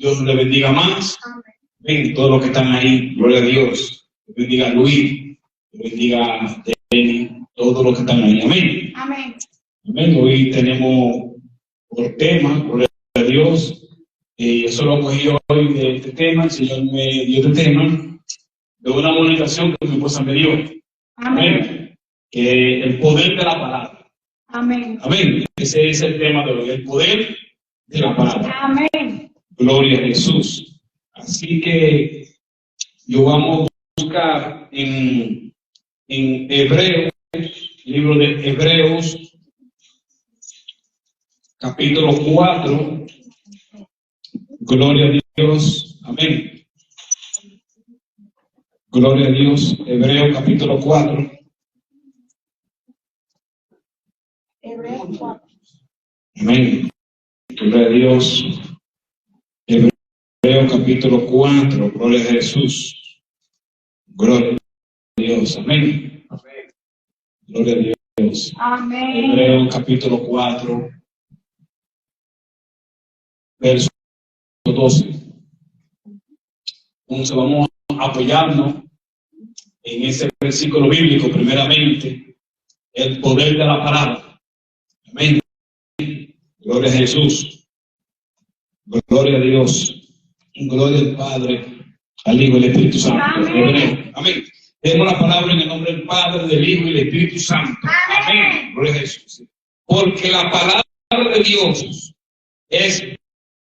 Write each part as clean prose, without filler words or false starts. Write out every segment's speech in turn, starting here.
Dios le bendiga más. Ven, todos los que están ahí, gloria a Dios. Le bendiga a Luis, le bendiga a Denny, todos los que están ahí. Amén. Amén. Amén. Hoy tenemos por tema, gloria a Dios. Eso lo cogí hoy de este tema. El Señor me dio este tema de una comunicación que mi esposa me dio. Amén. Que el poder de la palabra. Amén. Amén. Ese es el tema de hoy, el poder de la palabra. Amén. Gloria a Jesús. Así que yo vamos a buscar en Hebreos, libro de Hebreos, capítulo 4. Gloria a Dios. Amén. Gloria a Dios. Hebreos, capítulo 4. Hebreos 4. Amén. Gloria a Dios. Hebreos capítulo 4. Gloria a Jesús. Gloria a Dios. Amén. Gloria a Dios. Amén. Hebreos capítulo 4. Verso 12. Entonces vamos a apoyarnos en ese versículo bíblico primeramente. El poder de la palabra. Amén. Gloria a Jesús. Gloria a Dios. Gloria al Padre, al Hijo y al Espíritu Santo. Amén. Amén. Tenemos la palabra en el nombre del Padre, del Hijo y del Espíritu Santo. Amén. Gloria a Jesús. Porque la palabra de Dios es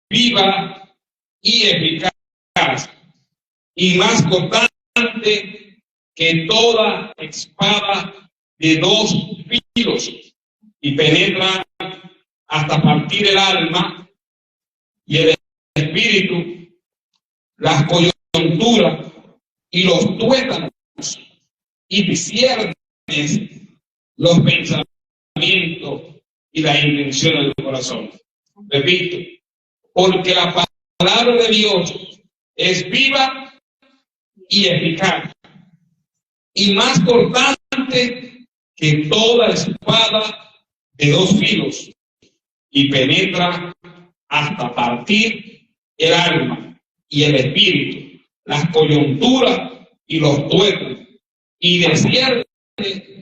viva y eficaz y más cortante que toda espada de dos filos y penetra hasta partir el alma y el espíritu, las coyunturas y los tuétanos, y disciernes los pensamientos y las intenciones del corazón. Repito, porque la palabra de Dios es viva y eficaz y más cortante que toda espada de dos filos y penetra hasta partir el alma y el espíritu, las coyunturas y los tuétanos, y discierne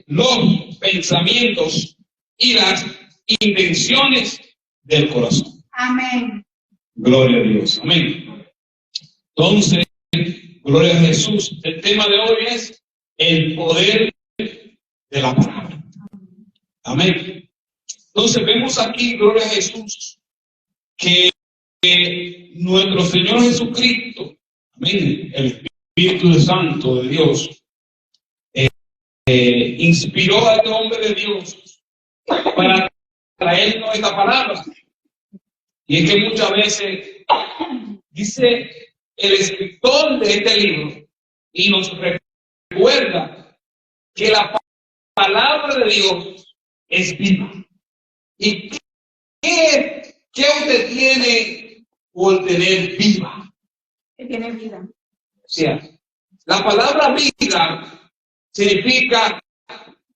los pensamientos y las intenciones del corazón. Amén. Gloria a Dios. Amén. Entonces, gloria a Jesús. El tema de hoy es el poder de la palabra. Amén. Entonces vemos aquí, gloria a Jesús, que nuestro Señor Jesucristo, amén, el Espíritu Santo de Dios, inspiró a este hombre de Dios para traernos esta palabra. Y es que muchas veces dice el escritor de este libro y nos recuerda que la palabra de Dios es viva. ¿Y qué usted tiene por tener viva? Que tiene vida. O sea, la palabra vida significa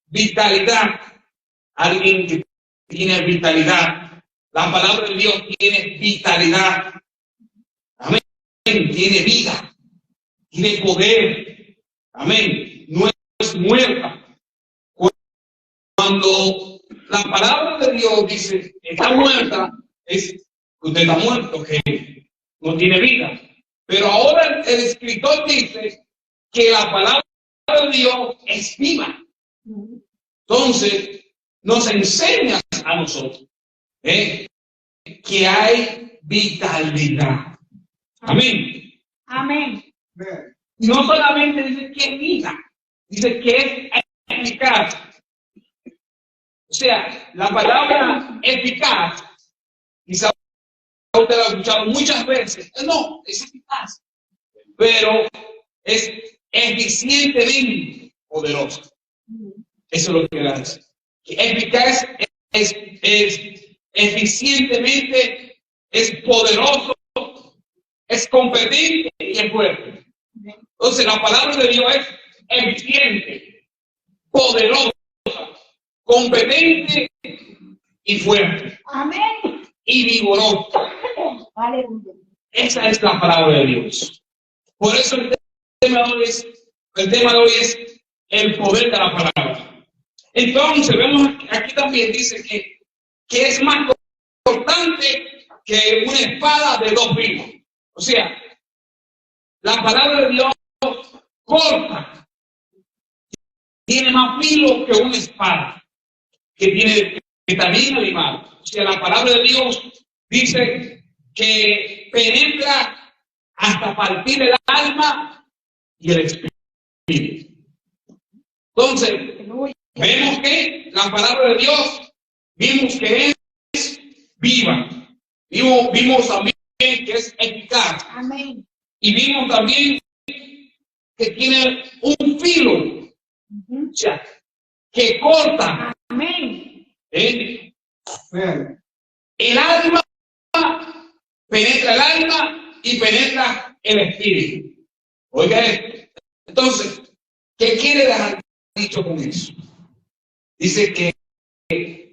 vitalidad. Alguien que tiene vitalidad. La palabra de Dios tiene vitalidad. Amén. Tiene vida. Tiene poder. Amén. No es muerta. Cuando la palabra de Dios dice está muerta, es que usted está muerto, que no tiene vida. Pero ahora el escritor dice que la palabra de Dios es viva. Entonces, nos enseña a nosotros que hay vitalidad. Amén. Amén. No solamente dice que es vida, dice que es eficaz. O sea, la palabra eficaz, quizá usted lo ha escuchado muchas veces. No, es eficaz, pero es eficientemente poderoso. Eso es lo que hace. Eficaz es eficientemente, es poderoso, es competente y es fuerte. Entonces la palabra de Dios es eficiente, poderosa, competente y fuerte. Amén. Y vigorosa. Aleluya. Esa es la palabra de Dios. Por eso el tema de hoy es el poder de la palabra. Entonces, vemos aquí también dice que es más cortante que una espada de dos filos. O sea, la palabra de Dios corta, tiene más filo que una espada, que también animal. O sea, la palabra de Dios dice que penetra hasta partir el alma y el espíritu. Entonces, vemos que la palabra de Dios, vimos que es viva, vimos también que es eficaz. Amén. Y vimos también que tiene un filo, o sea, que corta. Amén. El alma, penetra el alma y penetra el espíritu. Oiga esto. Entonces, ¿qué quiere dejar dicho con eso? Dice que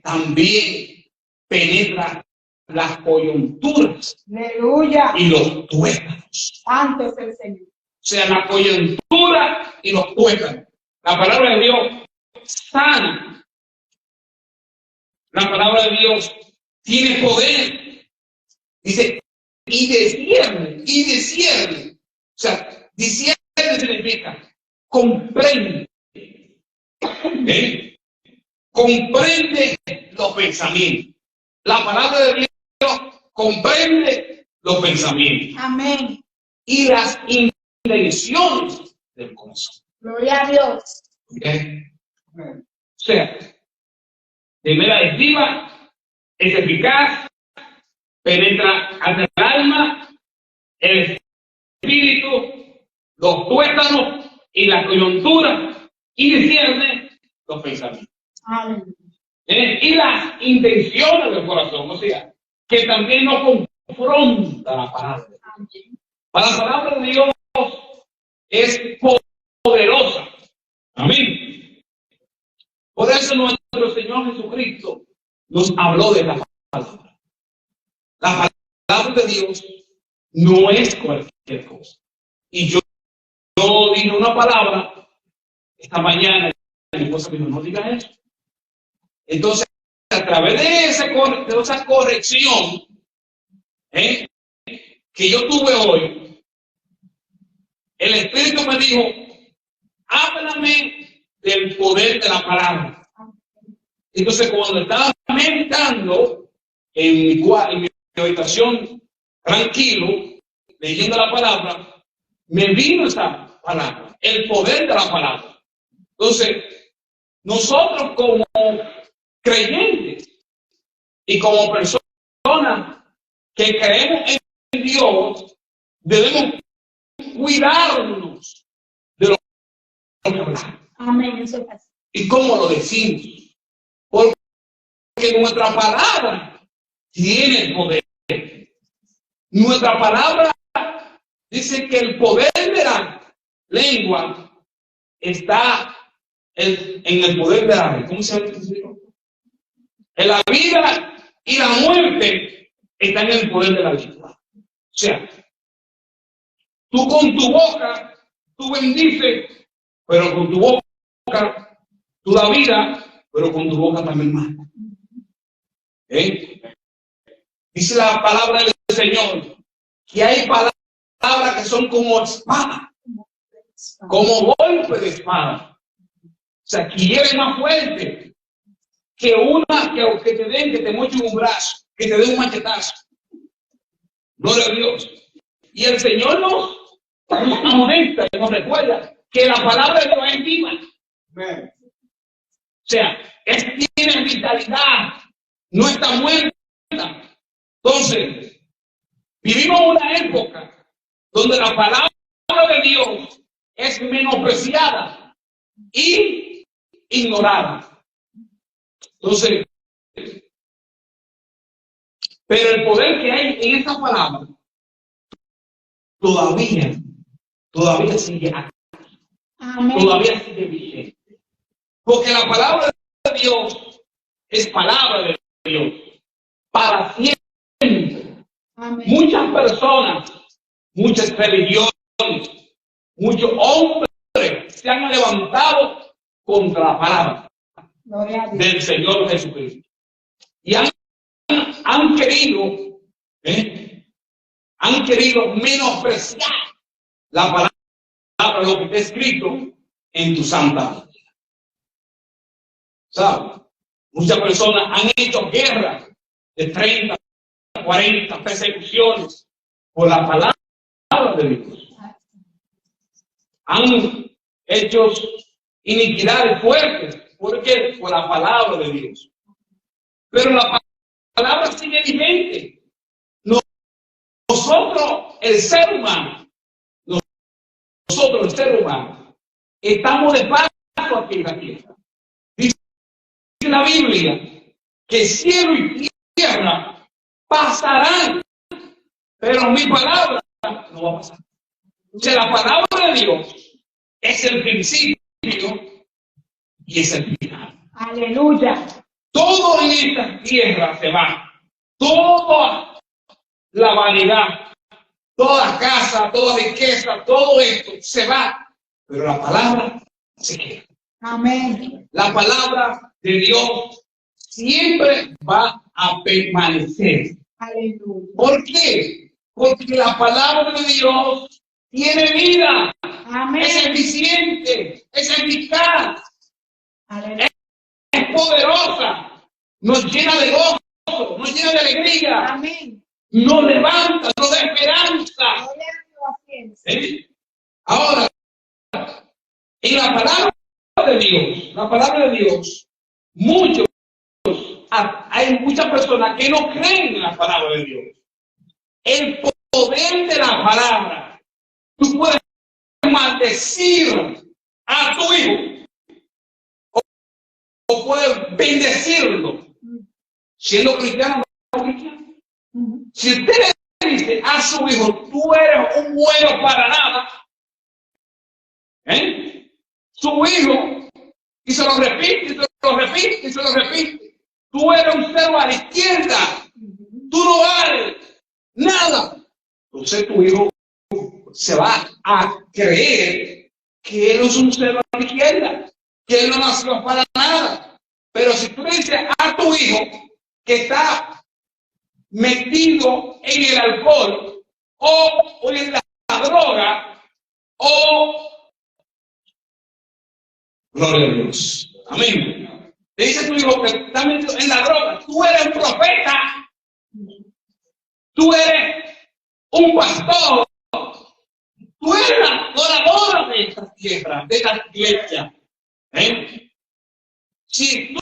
también penetra las coyunturas. Aleluya. Y los tuétanos. Santo es el Señor. O sea, la coyuntura y los tuétanos. La palabra de Dios sana. La palabra de Dios tiene poder. Dice, y discierne. O sea, discierne significa comprende. Comprende los pensamientos. La palabra de Dios comprende los pensamientos. Amén. Y las intenciones del corazón. Gloria a Dios. ¿Okay? O sea, primera es viva, es eficaz, penetra hasta el alma, el espíritu, los tuétanos y la coyuntura, y discierne los pensamientos. Amén. Y las intenciones del corazón, o sea, que también no confronta la palabra. Amén. Para la palabra de Dios es poderosa. Amén. Por eso nuestro Señor Jesucristo nos habló de la palabra. La palabra de Dios no es cualquier cosa. Y yo dije una palabra esta mañana y mi esposa me dijo, no digas eso. Entonces, a través de esa corrección que yo tuve hoy, el Espíritu me dijo, háblame del poder de la palabra. Entonces, cuando estaba meditando en mi habitación, tranquilo, leyendo la palabra, me vino esa palabra, el poder de la palabra. Entonces, nosotros como creyentes y como personas que creemos en Dios, debemos cuidarnos de lo que hablamos. Amén. Eso es así. ¿Y cómo lo decimos? Porque nuestra palabra tiene poder. Nuestra palabra dice que el poder de la lengua está en el poder de la lengua. ¿Cómo se llama? En la vida y la muerte están en el poder de la lengua. O sea, tú con tu boca, tú bendices, pero con tu boca, tú da vida, pero con tu boca también mata. Dice la palabra del Señor que hay palabras que son como espada, como golpe de espada. O sea, que hiere más fuerte que una que te den, que te moche un brazo, que te dé un machetazo. Gloria a Dios. Y el Señor nos amonesta y nos recuerda que la palabra de Dios es viva. Amen. O sea, tiene vitalidad, no está muerta. Entonces, vivimos una época donde la palabra de Dios es menospreciada y ignorada. Entonces, pero el poder que hay en esta palabra todavía sigue acá, Amén. todavía sigue vigente. Porque la palabra de Dios es palabra de Dios para siempre. Amén. Muchas personas, muchas religiones, muchos hombres se han levantado contra la palabra Gloria a Dios. del Señor Jesucristo. Y han querido menospreciar la palabra, lo que está escrito en tu santa Biblia. ¿Sabes? Muchas personas han hecho guerra de 30, 40 persecuciones por la palabra de Dios. Han hecho iniquidades fuertes. ¿Por qué? Por la palabra de Dios. Pero la palabra sigue vigente. Nosotros, el ser humano, estamos de paso aquí en la tierra. Dice la Biblia que cielo y tierra pasarán, pero mi palabra no va a pasar. O sea, la palabra de Dios es el principio y es el final. Aleluya. Todo en esta tierra se va. Toda la vanidad, toda casa, toda riqueza, todo esto se va. Pero la palabra se queda. Amén. La palabra de Dios siempre va a permanecer. Aleluya. ¿Por qué? Porque la palabra de Dios tiene vida. Amén. Es eficiente, es eficaz, Aleluya. es poderosa, nos llena de gozo, nos llena de alegría, Amén. nos levanta, nos da esperanza. Gloria a Dios. ¿Sí? Ahora, en la palabra de Dios, hay muchas personas que no creen en la palabra de Dios. El poder de la palabra, tú puedes maldecir a tu hijo o puedes bendecirlo siendo cristiano o no cristiano. Si usted le dice a su hijo, tú eres un bueno para nada, su hijo, y se lo repite, y se lo repite, y se lo repite, tú eres un cero a la izquierda, tú no vales nada. Entonces tu hijo se va a creer que él es un cero a la izquierda, que él no nació para nada. Pero si tú le dices a tu hijo que está metido en el alcohol o en la droga o gloria a Dios, amén, le dice a tu hijo que está metido en la droga, tú eres un profeta, tú eres un pastor, tú eres la adoradora de esta tierra, de esta iglesia. Si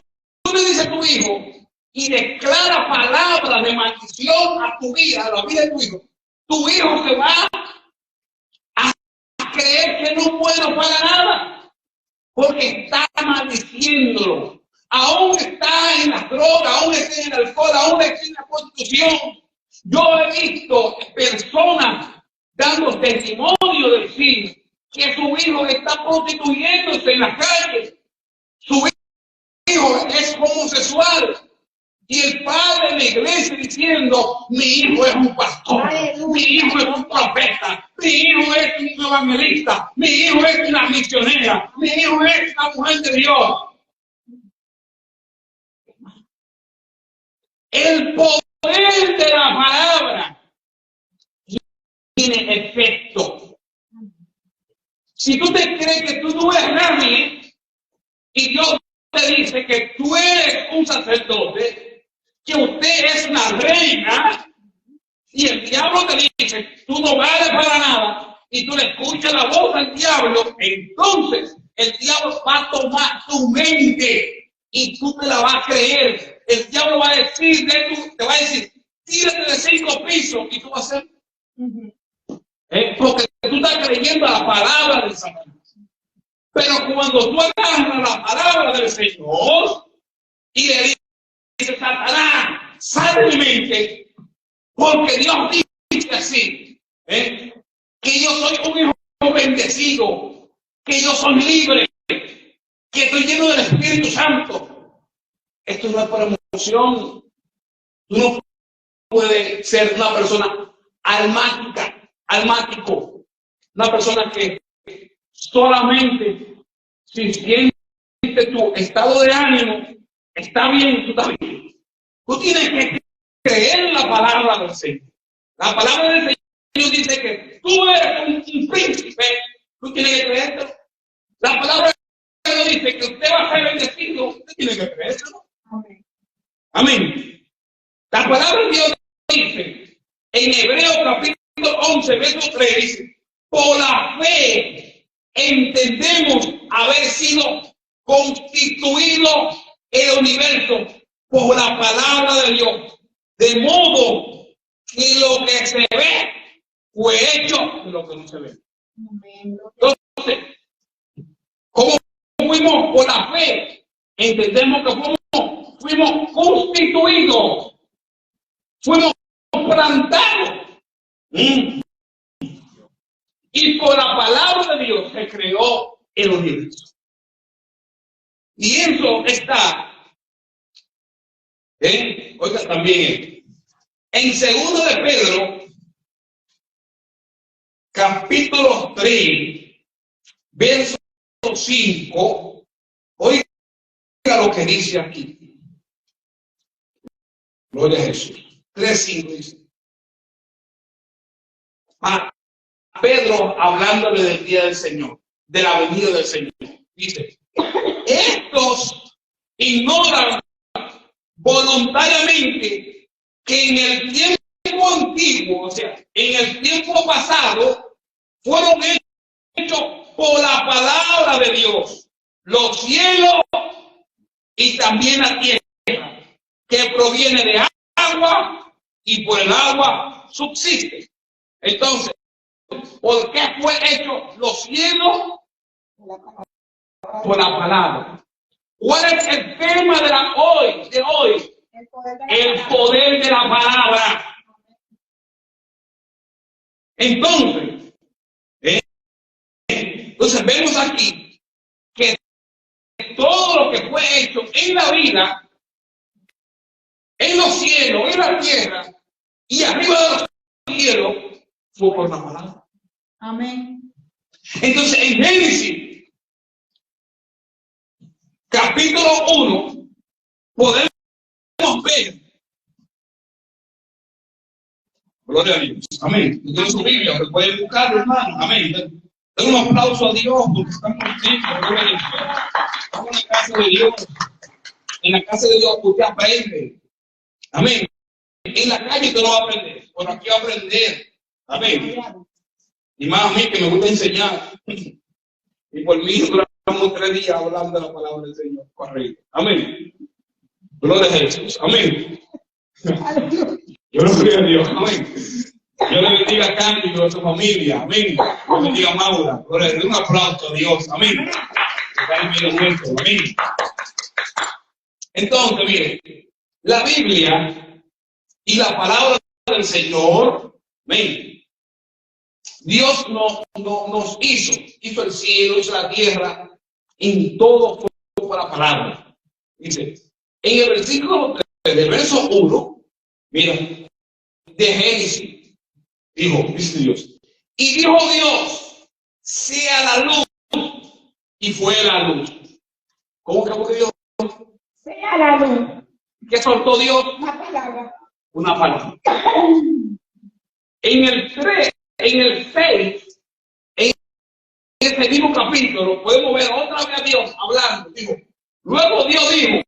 tú le dices a tu hijo y declara palabras de maldición a tu vida, a la vida de tu hijo se va a creer que no es bueno para nada, porque está maldiciéndolo. Aún está en las drogas, aún está en el alcohol, aún está en la prostitución. Yo he visto personas dando testimonio de decir que su hijo está prostituyéndose en la calle. Su hijo es homosexual. Y el padre de la iglesia diciendo, mi hijo es un pastor, mi hijo es un profeta, mi hijo es un evangelista, mi hijo es una misionera, mi hijo es una mujer de Dios. El poder de la palabra tiene efecto. Si tú te crees que tú no eres nadie y Dios te dice que tú eres un sacerdote, que usted es una reina, y el diablo te dice, tú no vales para nada, y tú le escuchas la voz del diablo, entonces el diablo va a tomar tu mente y tú te la vas a creer. El diablo va a decir, te va a decir, tírate de 5 pisos, y tú vas a hacer. Porque tú estás creyendo a la palabra del Satanás. Pero cuando tú agarras la palabra del Señor y le dice, Satanás, sal de mi mente, porque Dios dice así, que yo soy un hijo bendecido, que yo soy libre, que estoy lleno del Espíritu Santo. Esto no es por emoción. Tú no puede ser una persona almático, una persona que solamente si siente tu estado de ánimo está bien, tú estás bien. Tú tienes que creer en la palabra del Señor. La palabra del Señor dice que tú eres un príncipe, tú tienes que creértelo. La palabra del Señor dice que usted va a ser bendecido, usted tiene que creértelo. Amén. Amén. La palabra de Dios dice en Hebreos capítulo 11, verso 3, dice: por la fe entendemos haber sido constituido el universo por la palabra de Dios, de modo que lo que se ve fue hecho de lo que no se ve. Amén. Entonces, ¿cómo fuimos por la fe? Entendemos que fuimos constituidos, fuimos plantados. Y por la palabra de Dios se creó el universo. Y eso está, oiga, también en 2 de Pedro, capítulo 3, verso 5, oiga lo que dice aquí. Gloria a Jesús. 3:5 dice. A Pedro hablándole del día del Señor, de la venida del Señor. Dice: estos ignoran voluntariamente que en el tiempo antiguo, o sea, en el tiempo pasado, fueron hechos por la palabra de Dios los cielos y también la tierra, que proviene de agua y por el agua subsiste. Entonces, ¿por qué fue hecho los cielos? Por la palabra. ¿Cuál es el tema de hoy? El poder de la palabra. Entonces, vemos aquí que todo lo que fue hecho en la vida, en los cielos, en la tierra y arriba de los cielos, fue por la palabra. Amén. Entonces, en Génesis, capítulo 1, podemos ver. Gloria a Dios. Amén. Tienen su Biblia, que pueden buscarlo, hermano. Amén. Den un aplauso a Dios porque estamos contentos. Gloria a Dios. Estamos en la casa de Dios. En la casa de Dios usted aprende. Amén. En la calle usted no va a aprender. Por aquí va a aprender. Amén. Y más a mí que me gusta enseñar. Y por mí duramos 3 días hablando de la palabra del Señor. Correcto. Amén. Gloria a Jesús. Amén. Gloria a Dios. Amén. Yo le bendiga a Candy y a su familia. Amén. Yo le bendiga a Maura. Gloria a Dios. Un aplauso a Dios. Amén. Amén. Entonces, mire, la Biblia y la palabra del Señor, amén. Dios nos hizo el cielo, hizo la tierra, en todo fue por la palabra. Dice, en el versículo 3 del verso 1, mira, de Génesis, dice Dios, y dijo Dios, sea la luz, y fue la luz. ¿Cómo que fue Dios? Sea la luz. ¿Qué soltó Dios? Una palabra. Una palabra. En el 3, en el 6, en ese mismo capítulo, podemos ver otra vez a Dios hablando. Dijo, luego Dios dijo,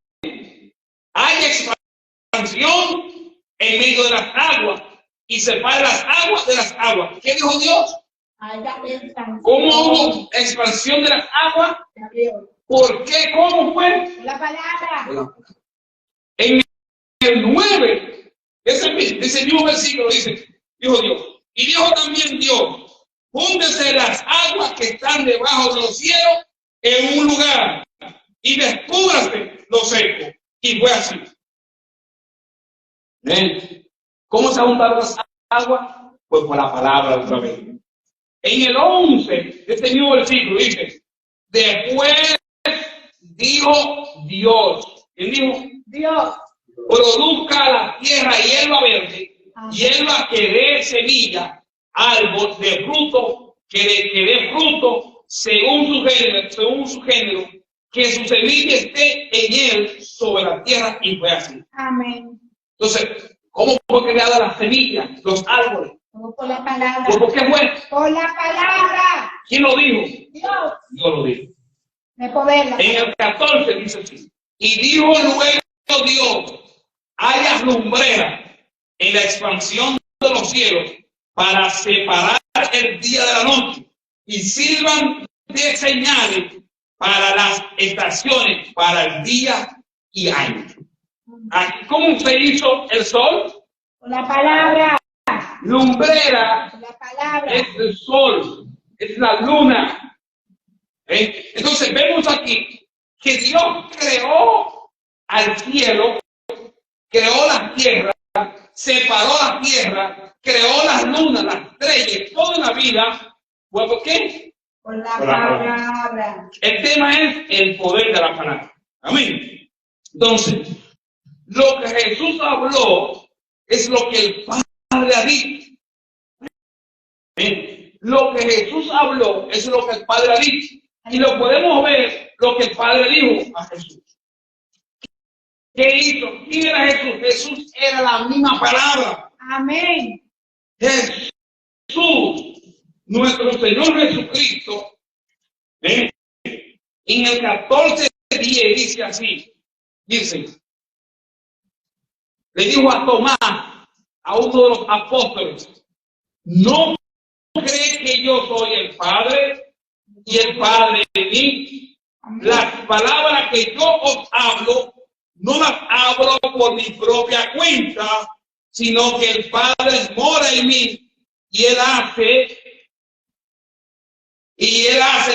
hay expansión en medio de las aguas y separa las aguas de las aguas. ¿Qué dijo Dios? ¿Cómo hubo expansión de las aguas? ¿Por qué? ¿Cómo fue? La palabra. En el 9, ese mismo versículo dijo Dios, y dijo también Dios, júntense las aguas que están debajo de los cielos en un lugar y descúbrase lo seco. Y fue así. ¿Cómo se juntaron las aguas? Pues por la palabra otra vez. En el 11 de este mismo versículo dice, después dijo Dios. ¿Quién dijo? Dios. Produzca la tierra hierba verde y Él va a que dé semilla, árbol de fruto, que dé fruto según su género, que su semilla esté en Él sobre la tierra, y fue así. Amén. Entonces, ¿cómo fue creada la semilla, los árboles? Por la palabra. ¿Por qué fue? Por la palabra. ¿Quién lo dijo? Dios. Dios lo dijo. De poder. En el 14 dice así: y dijo luego Dios, haya lumbrera en la expansión de los cielos para separar el día de la noche, y sirvan de señales para las estaciones, para el día y año. ¿Cómo se hizo el sol? Por la palabra. Lumbrera Por la palabra. es el sol, es la luna. Entonces vemos aquí que Dios creó al cielo, creó la tierra, separó la tierra, creó las lunas, las estrellas, toda la vida. ¿Por qué? Por la palabra. El tema es el poder de la palabra. Amén. Entonces, lo que Jesús habló es lo que el Padre ha dicho. Amén. Lo que Jesús habló es lo que el Padre ha dicho. Y lo podemos ver lo que el Padre dijo a Jesús. ¿Qué hizo? ¿Quién era Jesús? Jesús era la misma palabra. Amén. Jesús, nuestro Señor Jesucristo, en el 14:10 dice así, dice, le dijo a Tomás, a uno de los apóstoles, ¿no cree que yo soy el Padre y el Padre en mí? Las palabras que yo os hablo, no las hablo por mi propia cuenta, sino que el Padre mora en mí y Él hace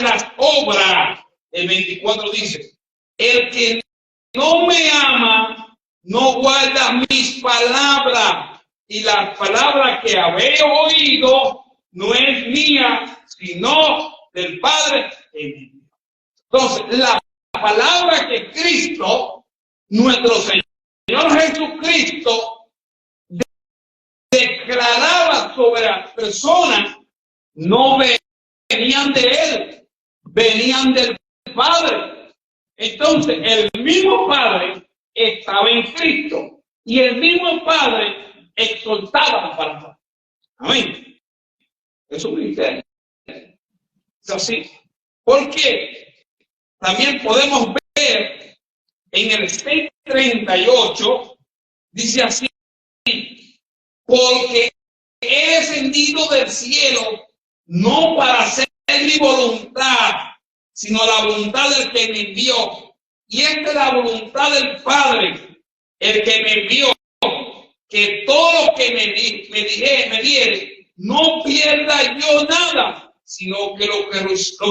las obras. El 24 dice, el que no me ama, no guarda mis palabras, y las palabras que habéis oído no es mía, sino del Padre en mí. Entonces, la palabra que Cristo, nuestro Señor Jesucristo, declaraba sobre las personas, no venían de Él, venían del Padre. Entonces, el mismo Padre estaba en Cristo y el mismo Padre exaltaba la palabra. Amén. Es un misterio. Es así. Porque también podemos ver en el 6:38, dice así, porque he descendido del cielo no para hacer mi voluntad, sino la voluntad del que me envió. Y esta es la voluntad del Padre, el que me envió, que todo lo que me diere, no pierda yo nada, sino que lo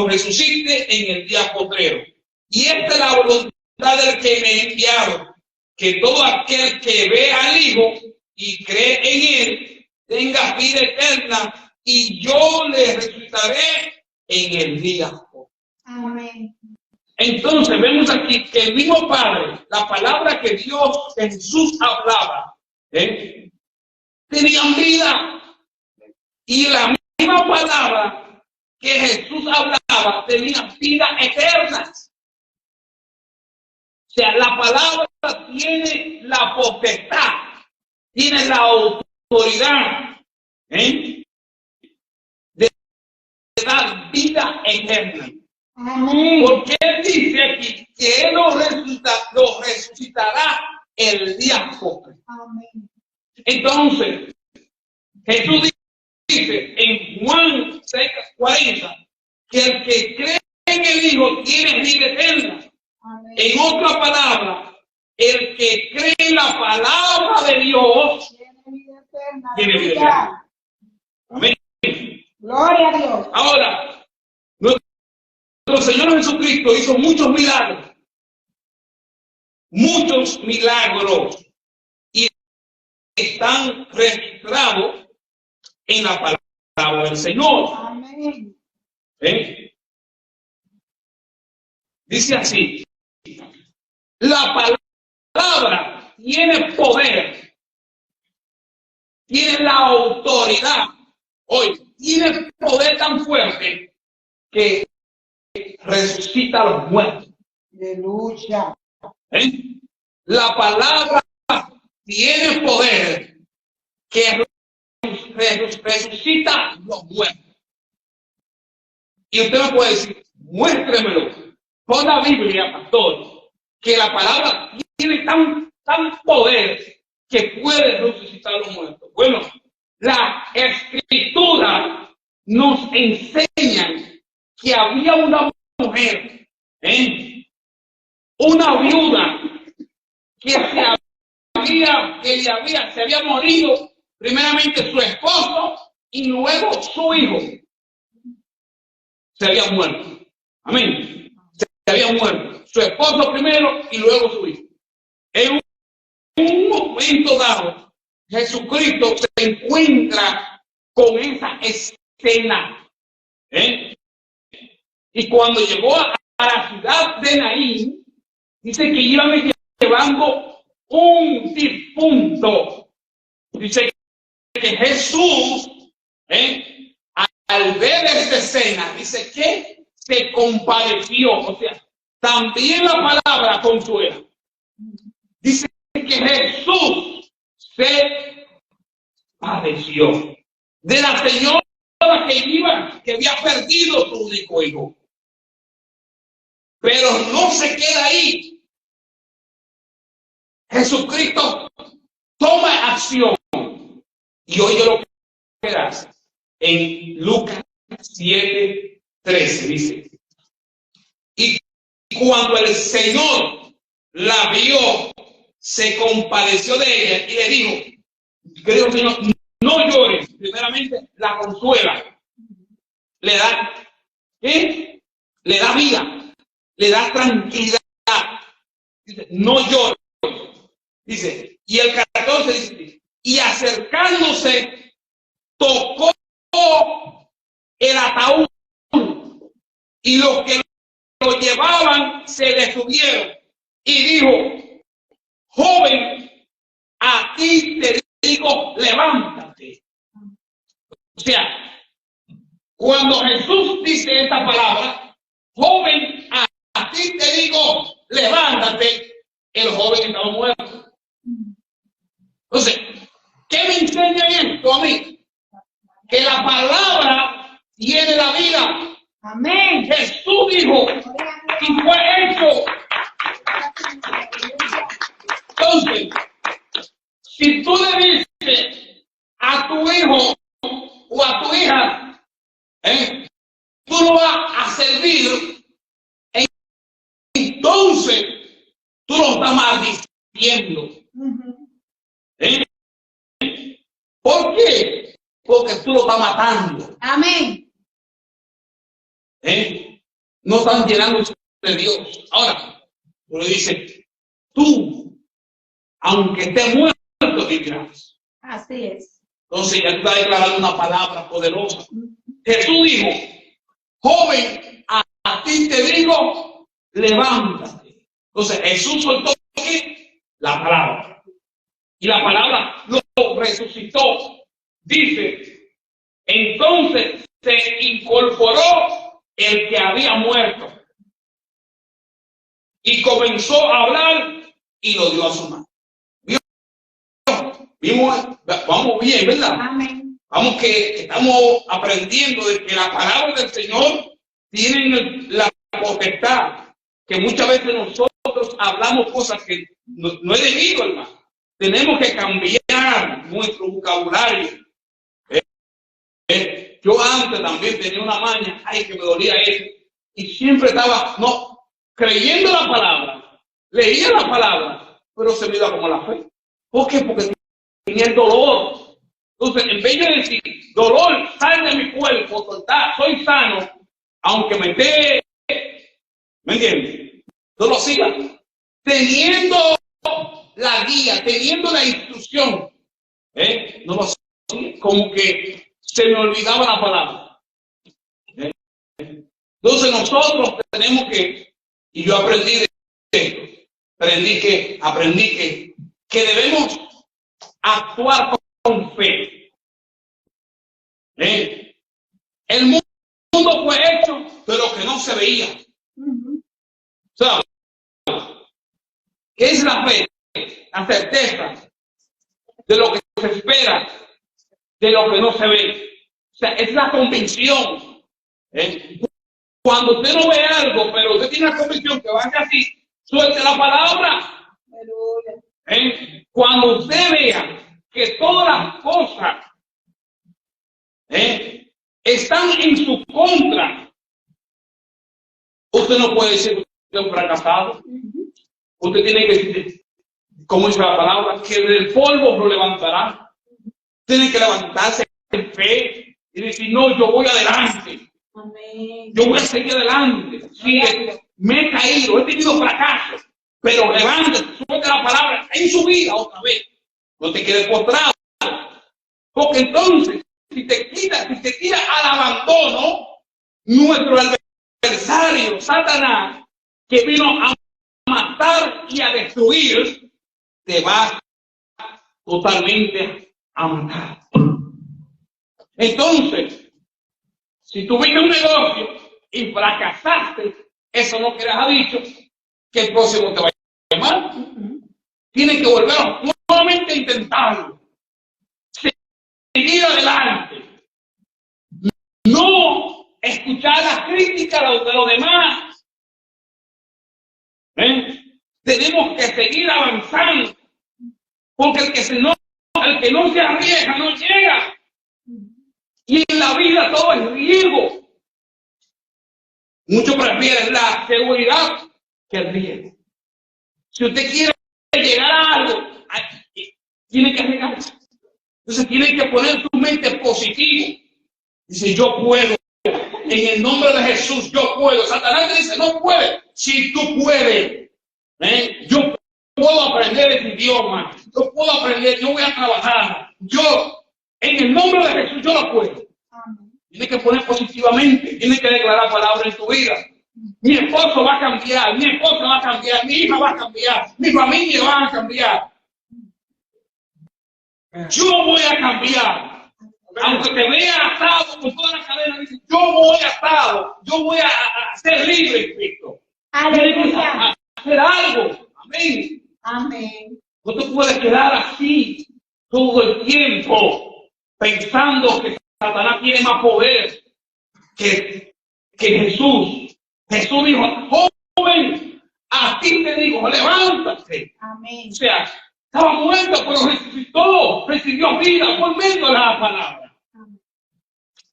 resucite en el día postrero. Y esta es la voluntad del que me ha enviado, que todo aquel que ve al Hijo y cree en Él tenga vida eterna, y yo le resucitaré en el día postrero. Amén. Entonces vemos aquí que el mismo Padre, la palabra que Dios, que Jesús hablaba, tenían vida. Y la misma palabra que Jesús hablaba tenía vida eterna. O sea, la palabra tiene la potestad, tiene la autoridad de dar vida eterna. Amén. Porque Él dice aquí que Él lo resucitará el día postrero. Amén. Entonces, Jesús dice en Juan 6:40 que el que cree en el Hijo tiene vida eterna. Amén. En otra palabra, el que cree en la palabra de Dios tiene vida eterna. Amén. Gloria a Dios. Ahora, nuestro Señor Jesucristo hizo muchos milagros, y están registrados en la palabra del Señor. Amén. Dice así, la palabra tiene poder tiene la autoridad, hoy tiene poder tan fuerte que resucita a los muertos. Aleluya. La palabra tiene poder que resucita a los muertos. Y usted me puede decir, muéstremelo con la Biblia, pastor, que la palabra tiene tan poder que puede resucitar a los muertos. Bueno, la Escritura nos enseña que había una mujer, una viuda, que se había morido primeramente su esposo y luego su hijo. Se había muerto. Amén. Se había muerto. Su esposo primero y luego su hijo. En un momento dado, Jesucristo se encuentra con esa escena. Y cuando llegó a la ciudad de Naín, dice que iban llevando un difunto. Dice que Jesús, al ver esta escena, dice que se compadeció. O sea, también la palabra consuela. Dice que Jesús se padeció de la señora que había perdido su único hijo. Pero no se queda ahí. Jesucristo toma acción. Y oye lo que hace. En Lucas 7:13 dice, y cuando el Señor la vio, se compadeció de ella y le dijo, querido Señor, no llores. Primeramente la consuela, le da vida, le da tranquilidad. Dice, no llores. Dice, y el 14 dice, y acercándose, tocó el ataúd, y los que lo llevaban se detuvieron y dijo, joven, a ti te digo, levántate. O sea, cuando Jesús dice esta palabra, joven, a ti te digo, levántate, el joven estaba muerto. Entonces, ¿qué me enseña esto a mí? Que la palabra tiene la vida. Amén. Jesús dijo y fue hecho. Entonces, si tú le dices a tu hijo o a tu hija, tú lo vas a servir, entonces tú lo estás maldiciendo. ¿Por qué? Porque tú lo estás matando. Amén. No están llenando de Dios. Ahora, tú le dices, tú, aunque estés muerto, vivirás. Así es. Entonces ya tú estás declarando una palabra poderosa. Jesús dijo, joven, a ti te digo, levántate. Entonces Jesús soltó la palabra. Y la palabra lo resucitó. Dice, entonces se incorporó el que había muerto y comenzó a hablar y lo dio a su mano. Vamos bien, ¿verdad? Amén. Vamos que estamos aprendiendo de que la palabra del Señor tiene la potestad, que muchas veces nosotros hablamos cosas que no es debido, hermano. Tenemos que cambiar nuestro vocabulario. Yo antes también tenía una maña, que me dolía eso, y siempre estaba creyendo la palabra, leía la palabra, pero se me iba como la fe. ¿Por qué? Porque tenía el dolor. Entonces, en vez de decir, dolor, sal de mi cuerpo, soltar, soy sano, aunque me esté, ¿me entiendes? No lo siga. Teniendo la guía, teniendo la instrucción, no lo siga. Como que se me olvidaba la palabra. Entonces nosotros tenemos que, y yo aprendí de esto, aprendí que debemos actuar con fe. El mundo fue hecho de lo que no se veía. ¿Sabes? ¿Qué es la fe? La certeza de lo que se espera, de lo que no se ve. O sea, es la convicción. Cuando usted no ve algo, pero usted tiene la convicción que va a ser así, suelte la palabra. Cuando usted vea que todas las cosas están en su contra, usted no puede decir que usted es un fracasado. Usted tiene que decir, como dice la palabra, que del polvo lo levantará. Tiene que levantarse en fe y decir, no, yo voy adelante. Amén. Yo voy a seguir adelante. Sí, me he caído, he tenido fracasos, pero levántate, suelte la palabra en su vida otra vez. No te quedes postrado. Porque entonces, si te tira al abandono, nuestro adversario, Satanás, que vino a matar y a destruir, te va totalmente a matar. Entonces, si tuviste un negocio y fracasaste, eso no que les ha dicho que el próximo te va a llamar. Tienes que volver nuevamente a intentarlo. Seguir adelante. No escuchar las críticas de los demás. Tenemos que seguir avanzando. Porque el que no se arriesga no llega. Y en la vida todo es riesgo. Muchos prefieren la seguridad que el riesgo. Si usted quiere llegar a algo, tiene que arriesgarse. Entonces tiene que poner tu mente positiva. Dice, yo puedo. En el nombre de Jesús, yo puedo. Satanás te dice, no puede. Si tú puedes. Yo puedo aprender ese idioma. Yo puedo aprender. Yo voy a trabajar. Yo, en el nombre de Jesús, yo lo puedo. Tienes que poner positivamente. Tienes que declarar palabras en tu vida. Mi esposo va a cambiar. Mi esposa va a cambiar. Mi hija va a cambiar. Mi familia va a cambiar. Yo voy a cambiar. Aunque te vea atado con toda la cadena, dice, yo voy atado. Yo voy a ser libre en Cristo. Aleluya. Hacer algo. Amén. Amén. No te puedes quedar así todo el tiempo pensando que Satanás tiene más poder que Jesús. Jesús dijo, joven, a ti te digo, levántate. Amén. O sea, estaba muerto, pero resucitó, recibió vida por medio de la palabra. Amén.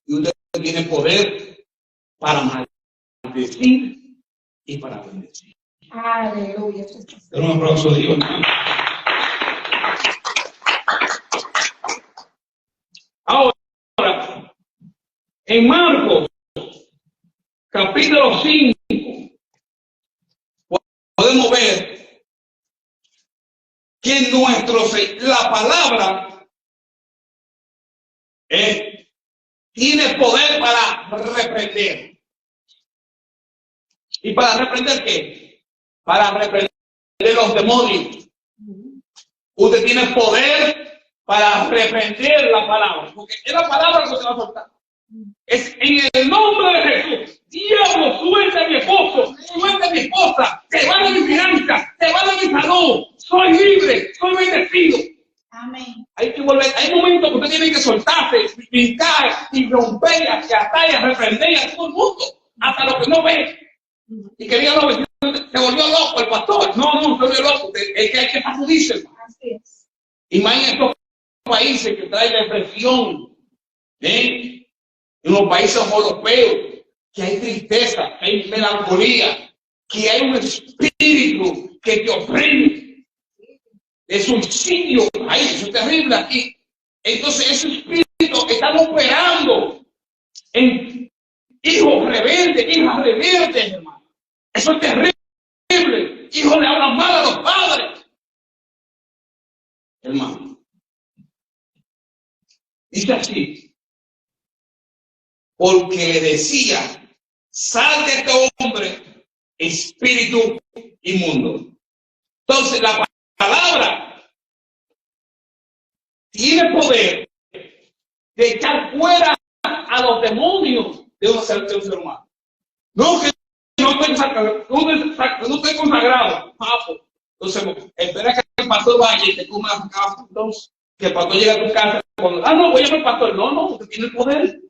Y usted tiene poder para maldecir y para bendecir. Aleluya. Un aplauso de Dios. Ahora, en Marcos, capítulo 5, podemos ver que la palabra tiene poder para reprender. ¿Y para reprender qué? Para reprender los demonios. Usted tiene poder para reprender la palabra, porque es la palabra que se va a soltar. Es en el nombre de Jesús. Diablo, suelta a mi esposo, suelta a mi esposa, te va de mi finanza, te va de mi salud. Soy libre, soy bendecido. Amén. Hay que volver, hay momentos que usted tiene que soltarse, pintar y romper, y atar y reprender a todo el mundo, hasta lo que no ve. Y que diga, no, se volvió loco el pastor. No, se volvió loco. Es que hay que sacudirse. Así es. Y más en estos países que traen depresión, en los países europeos, que hay tristeza, que hay melancolía, que hay un espíritu que te oprime, de suicidio, ahí, eso es terrible aquí. Entonces ese espíritu está operando en hijos rebeldes, hijas rebeldes, hermano. Eso es terrible. Hijos le hablan mal a los padres, hermano. Dice así, porque le decía, sal de este hombre, espíritu inmundo. Entonces la palabra tiene poder de echar fuera a los demonios de un ser humano. No, que no estoy consagrado, papo. Entonces, espera que el pastor vaya y te coma a casa. Entonces, que el pastor llegue a tu casa. No, voy a ver al pastor. No, usted tiene el poder.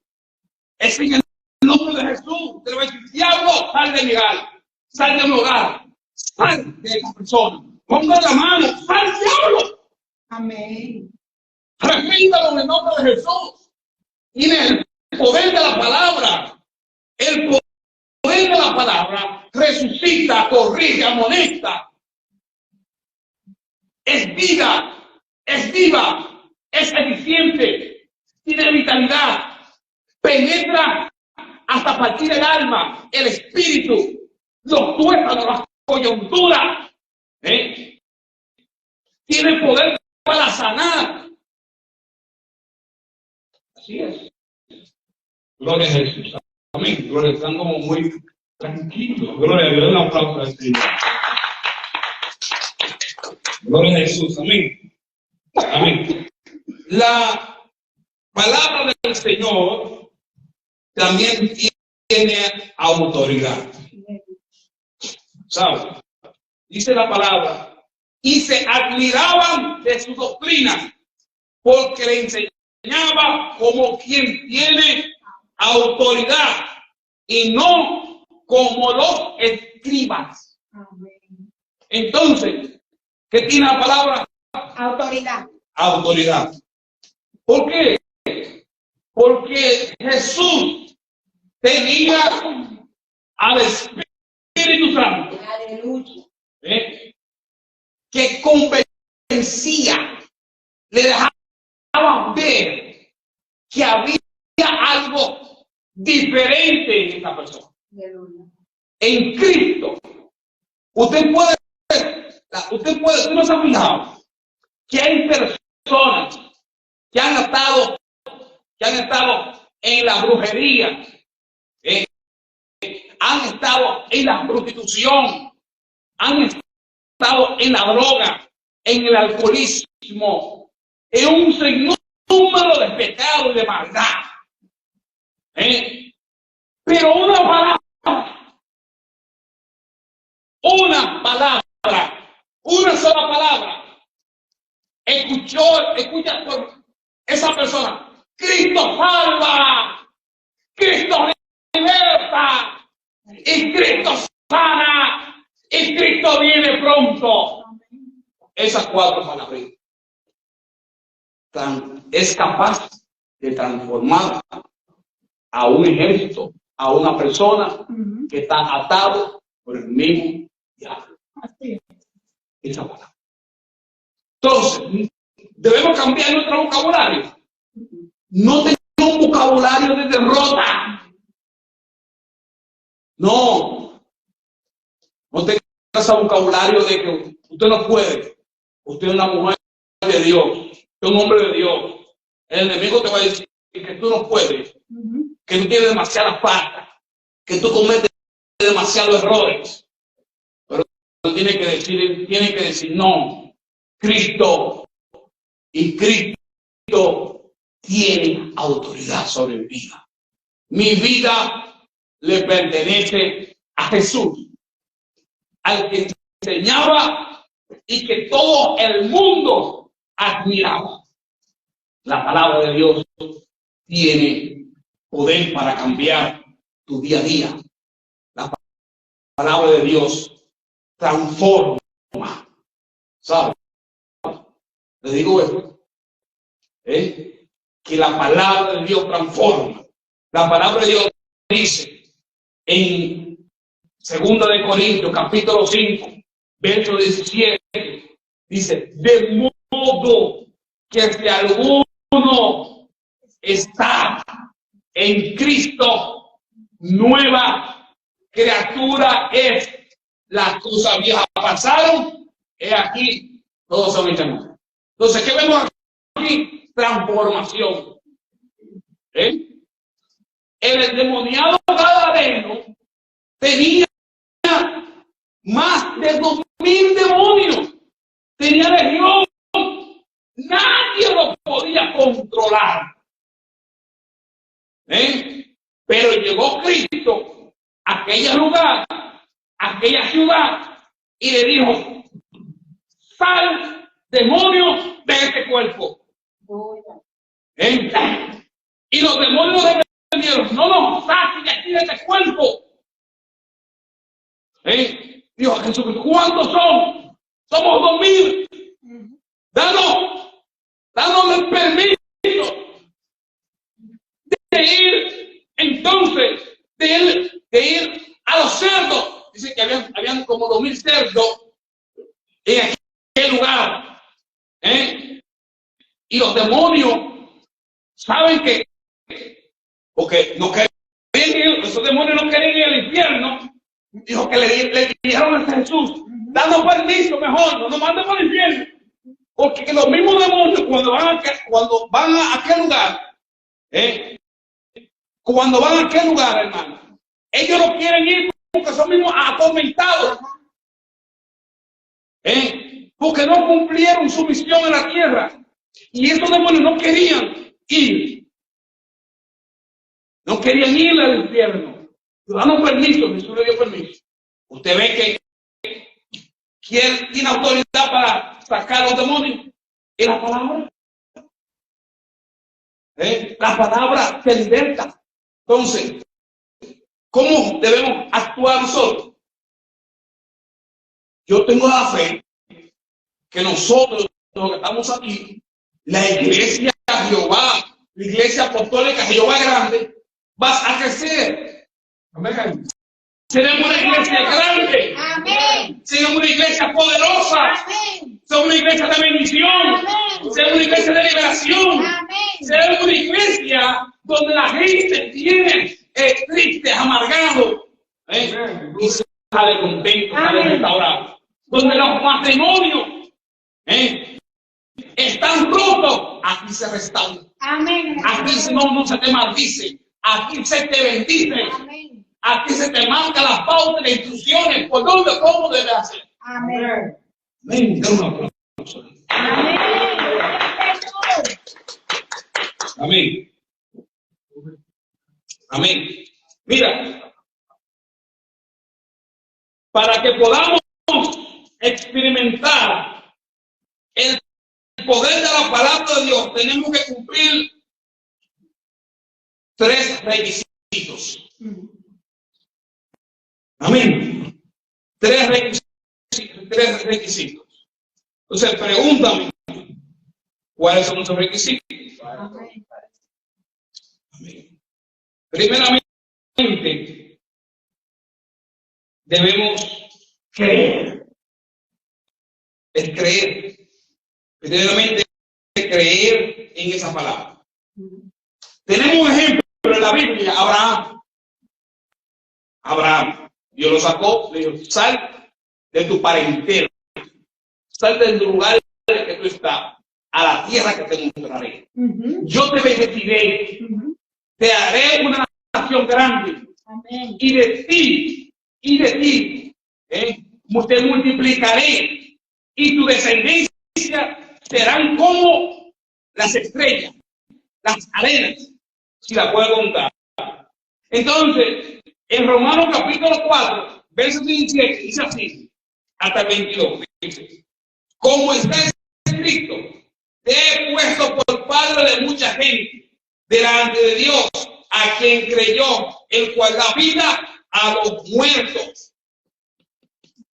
Es en el nombre de Jesús. Usted le va a decir, diablo, sal de mi hogar. Sal de mi hogar. Sal de esa persona. Ponga la mano. Sal, diablo. Amén. Repítalo en el nombre de Jesús. Y en el poder de la palabra. El poder de la palabra resucita, corrige, amonesta. Es vida, es viva, es eficiente, tiene vitalidad, penetra hasta partir el alma, el espíritu, los tuétanos, las coyunturas. Tiene poder para sanar. Así es. Gloria a Jesús. Amén. Gloria, están como muy tranquilos. Gloria a Dios. Un aplauso al Señor. Gloria a Jesús. Amén. Amén. La palabra del Señor también tiene autoridad. ¿Sabe? Dice la palabra. Y se admiraban de su doctrina, porque le enseñaba como quien tiene autoridad y no como los escribas. Amén. Entonces, ¿qué tiene la palabra? Autoridad. Autoridad. ¿Por qué? Porque Jesús tenía al Espíritu Santo. Aleluya. Que convencía, le dejaba ver que había algo diferente en esta persona. Aleluya. En Cristo, usted no se ha fijado que hay personas que han estado en la brujería, han estado en la prostitución, han estado en la droga, en el alcoholismo, en un sinnúmero de pecados y de maldad. Pero una sola palabra, escucha por esa persona: Cristo salva, Cristo liberta, y Cristo sana, y Cristo viene pronto. Esas 4 palabras es capaz de transformar a un ejército, a una persona que está atado por el mismo diablo. Así es. Esa palabra. Entonces, debemos cambiar nuestro vocabulario. No tenemos un vocabulario de derrota. No tenga ese vocabulario de que usted no puede. Usted es una mujer de Dios, usted es un hombre de Dios. El enemigo te va a decir que tú no puedes, que tú tienes demasiadas faltas, que tú cometes demasiados errores. Pero tiene que decir no. Cristo tiene autoridad sobre mi vida. Mi vida le pertenece a Jesús, al que enseñaba y que todo el mundo admiraba. La palabra de Dios tiene poder para cambiar tu día a día. La palabra de Dios transforma. ¿Sabes? Le digo esto. Que la palabra de Dios transforma. La palabra de Dios dice en 2 de Corintios, capítulo 5, verso 17, dice: de modo que si alguno está en Cristo, nueva criatura es. Las cosas viejas pasaron, aquí todos son hechas nuevas. Entonces, ¿qué vemos aquí? Transformación. El endemoniado gadareno tenía más de 2,000 demonios. Tenía legión. Nadie lo podía controlar. Pero llegó Cristo a aquel lugar, a aquella ciudad, y le dijo: sal, demonio, de este cuerpo. Y los demonios respondieron: no, saque de aquí de este cuerpo. Dijo a Jesús: ¿cuántos son? Somos 2000. Danos el permiso de ir, entonces, de ir a los cerdos. Dice que habían como 2000 cerdos en aquel lugar. Y los demonios saben que, porque no querían, esos demonios no querían ir al infierno. Dijo que le dijeron a Jesús: danos permiso, mejor, no nos manden por el infierno. Porque los mismos demonios, cuando van a aquel lugar, cuando van a aquel lugar, hermano, ellos no quieren ir porque son mismos atormentados. Porque no cumplieron su misión en la tierra. Y esos demonios no querían ir. No querían ir al infierno. Danos permiso, Jesús le dio permiso. Usted ve que ¿quién tiene autoridad para sacar a los demonios? ¿Es la palabra? La palabra te liberta. Entonces, ¿cómo debemos actuar nosotros? Yo tengo la fe que nosotros, los que estamos aquí, la iglesia Jehová, la iglesia apostólica Jehová grande, va a crecer. Amén. Seremos una iglesia grande. Amén. Seremos una iglesia poderosa. Amén. Seremos una iglesia de bendición. Amén. Seremos una iglesia de liberación. Amén. Seremos una iglesia donde la gente tiene triste, amargado, y sale contento, sale restaurado. Donde los matrimonios están rotos, aquí se restauran. Amén. Aquí no se te maldice, aquí se te bendice. Amén. Aquí se te marca las pautas, las instrucciones, por dónde, cómo debe hacer. Amén. Amén. Dame un aplauso. Amén. Amén. Mira, para que podamos experimentar el poder de la palabra de Dios, tenemos que cumplir 3 requisitos. Amén. 3 requisitos. Entonces, pregúntame, ¿cuáles son esos requisitos? Amén. Amén. Primeramente, debemos creer. Es creer. Primeramente, creer en esa palabra. Tenemos un ejemplo en la Biblia: Abraham. Dios lo sacó, le dijo: sal de tu parentela, sal del lugar en que tú estás, a la tierra que te mostraré. Yo te bendeciré, te haré una nación grande. Amén. Y de ti, te multiplicaré, y tu descendencia serán como las estrellas, las arenas, si la puedo contar. Entonces, en Romanos capítulo 4, verso 17, dice así, hasta el 22, dice: como está escrito, te he puesto por padre de mucha gente delante de Dios, a quien creyó, el cual da vida a los muertos.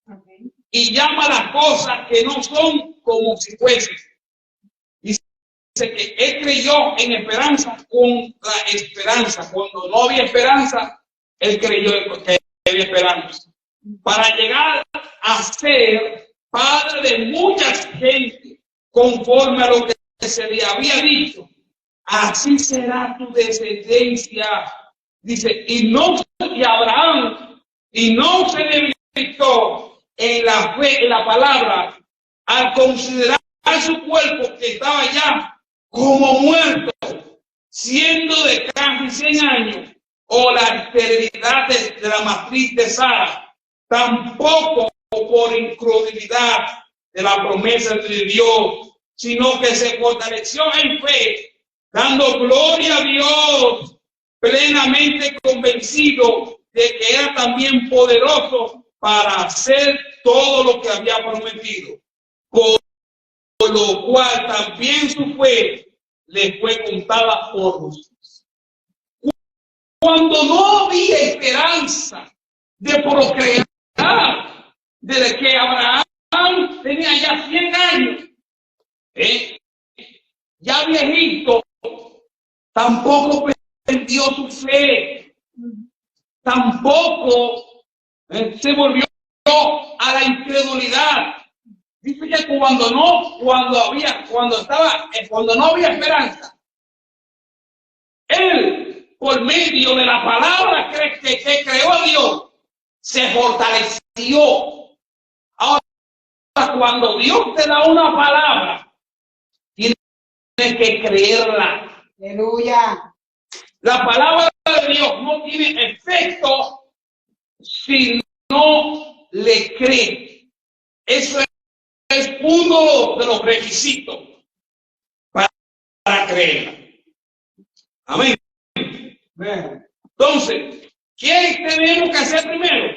Amén. Y llama las cosas que no son como si fuesen. Dice que él creyó en esperanza contra esperanza. Cuando no había esperanza, él creyó que había esperanza. Para llegar a ser padre de mucha gente, conforme a lo que se le había dicho: así será tu descendencia. Dice: y Abraham, y no se debilitó en la fe, en la palabra, al considerar su cuerpo que estaba ya como muerto, siendo de casi 100 años, o la esterilidad de la matriz de Sara, tampoco por incredulidad de la promesa de Dios, sino que se fortaleció en fe, dando gloria a Dios, plenamente convencido de que era también poderoso para hacer todo lo que había prometido, por lo cual también su fe le fue contada por justicia. Cuando no había esperanza de procrear, desde que Abraham tenía ya 100 años, ya viejito, tampoco perdió su fe, tampoco se volvió a la incredulidad. Dice que cuando no había esperanza, él, por medio de la palabra que creó a Dios, se fortaleció. Ahora, cuando Dios te da una palabra, tienes que creerla. Aleluya. La palabra de Dios no tiene efecto si no le cree. Eso es uno de los requisitos para creer. Amén. Entonces, ¿qué tenemos que hacer primero?